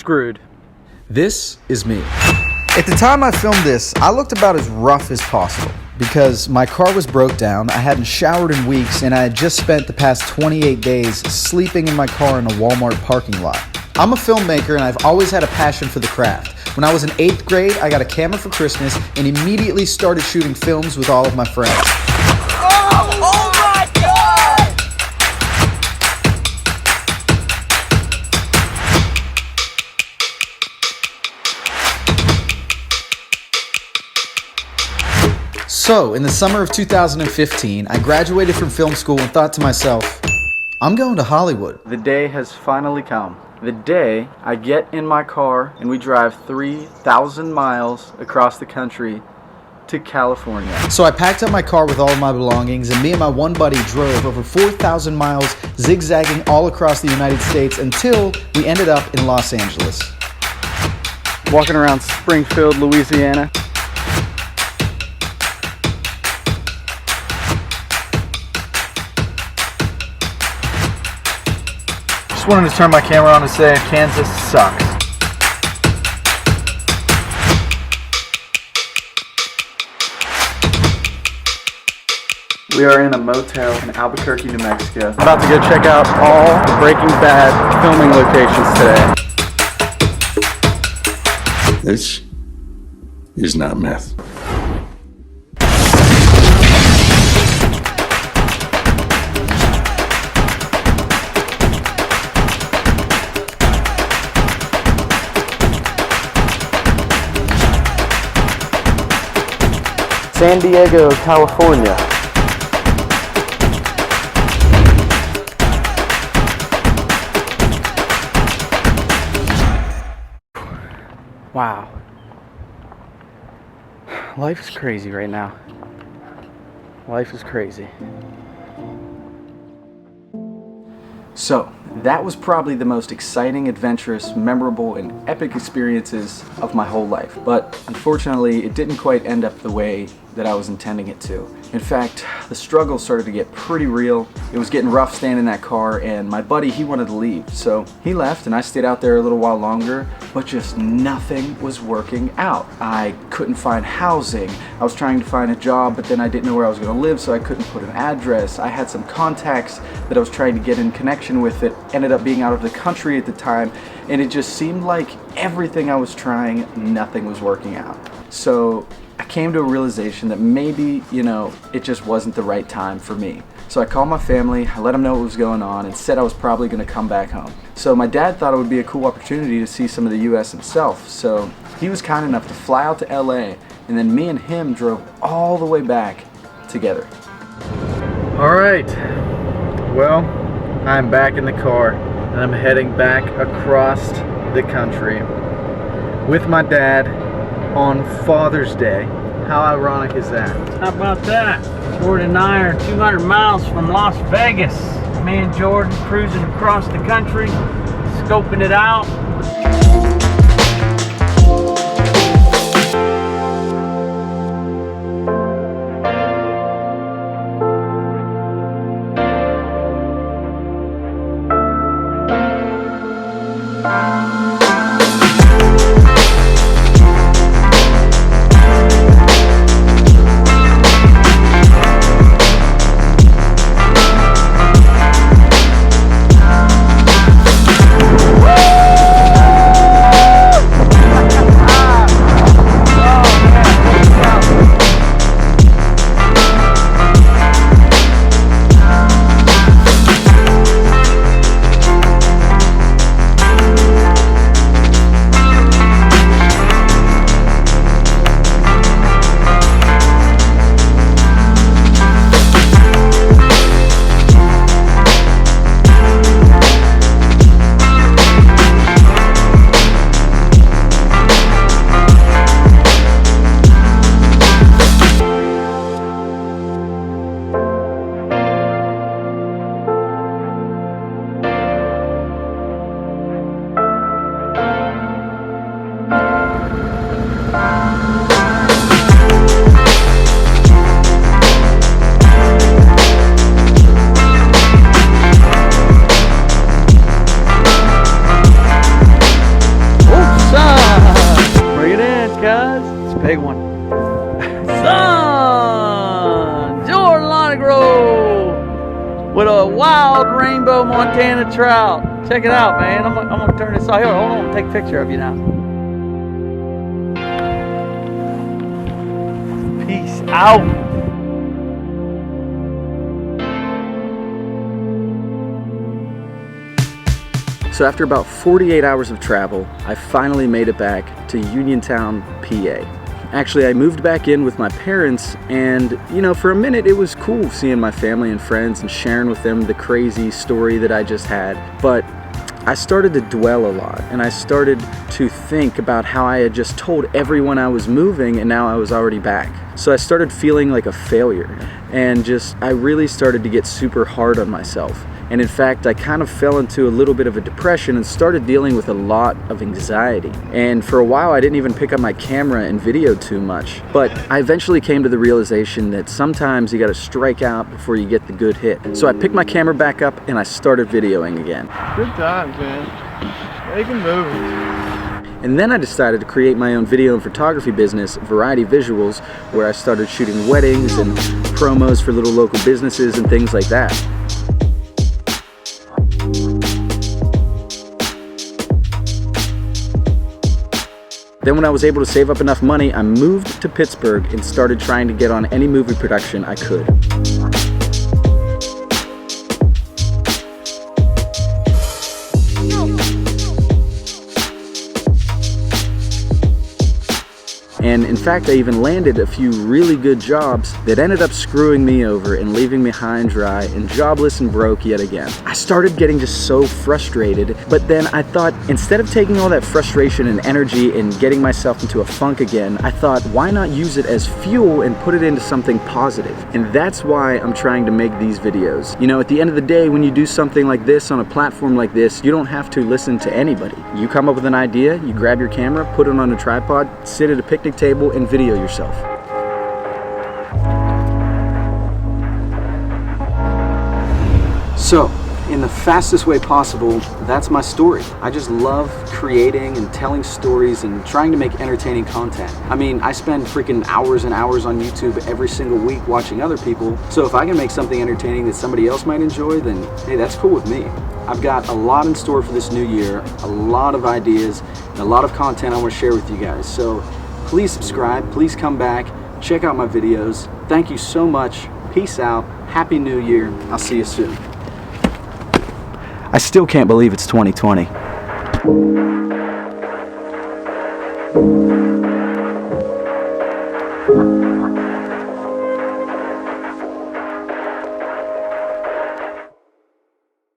screwed. This is me. At the time I filmed this, I looked about as rough as possible because my car was broke down, I hadn't showered in weeks, and I had just spent the past 28 days sleeping in my car in a Walmart parking lot. I'm a filmmaker and I've always had a passion for the craft. When I was in 8th grade, I got a camera for Christmas and immediately started shooting films with all of my friends. Oh my God! So, in the summer of 2015, I graduated from film school and thought to myself, I'm going to Hollywood. The day has finally come. The day I get in my car and we drive 3,000 miles across the country to California. So I packed up my car with all of my belongings and me and my one buddy drove over 4,000 miles zigzagging all across the United States until we ended up in Los Angeles. Walking around Springfield, Louisiana. Just wanted to turn my camera on and say Kansas sucks. We are in a motel in Albuquerque, New Mexico. I'm about to go check out all the Breaking Bad filming locations today. This is not meth. San Diego, California. Wow. Life is crazy right now. Life is crazy. So, that was probably the most exciting, adventurous, memorable, and epic experiences of my whole life. But unfortunately, it didn't quite end up the way that I was intending it to. In fact, the struggle started to get pretty real. It was getting rough staying in that car, and my buddy, he wanted to leave. So he left, and I stayed out there a little while longer, but just nothing was working out. I couldn't find housing. I was trying to find a job, but then I didn't know where I was gonna live, so I couldn't put an address. I had some contacts that I was trying to get in connection with that ended up being out of the country at the time, and it just seemed like everything I was trying, nothing was working out. So I came to a realization that maybe, it just wasn't the right time for me. So I called my family, I let them know what was going on, and said I was probably going to come back home. So my dad thought it would be a cool opportunity to see some of the US himself, so he was kind enough to fly out to LA, and then me and him drove all the way back together. Alright, well, I'm back in the car, and I'm heading back across the country with my dad on Father's Day. How ironic is that? How about that? Jordan and I are 200 miles from Las Vegas. Me and Jordan cruising across the country, scoping it out. with a wild rainbow Montana trout. Check it out, man. I'm gonna turn this off. Here, hold on, take a picture of you now. Peace out. So after about 48 hours of travel, I finally made it back to Uniontown, PA. Actually, I moved back in with my parents, and you know, for a minute it was cool seeing my family and friends and sharing with them the crazy story that I just had. But I started to dwell a lot, and I started to think about how I had just told everyone I was moving and now I was already back. So I started feeling like a failure, and I really started to get super hard on myself. And in fact, I kind of fell into a little bit of a depression and started dealing with a lot of anxiety. And for a while, I didn't even pick up my camera and video too much. But I eventually came to the realization that sometimes you gotta strike out before you get the good hit. So I picked my camera back up and I started videoing again. Good times, man. Making movies. And then I decided to create my own video and photography business, Variety Visuals, where I started shooting weddings and promos for little local businesses and things like that. Then when I was able to save up enough money, I moved to Pittsburgh and started trying to get on any movie production I could. And in fact, I even landed a few really good jobs that ended up screwing me over and leaving me high and dry and jobless and broke yet again. I started getting just so frustrated, but then I thought, instead of taking all that frustration and energy and getting myself into a funk again, I thought, why not use it as fuel and put it into something positive? And that's why I'm trying to make these videos. You know, at the end of the day, when you do something like this on a platform like this, you don't have to listen to anybody. You come up with an idea, you grab your camera, put it on a tripod, sit at a picnic table and video yourself. So, in the fastest way possible, that's my story. I just love creating and telling stories and trying to make entertaining content. I mean, I spend freaking hours and hours on YouTube every single week watching other people, so if I can make something entertaining that somebody else might enjoy, then hey, that's cool with me. I've got a lot in store for this new year, a lot of ideas, and a lot of content I want to share with you guys. So please subscribe, please come back, check out my videos. Thank you so much. Peace out. Happy New Year. I'll see you soon. I still can't believe it's 2020.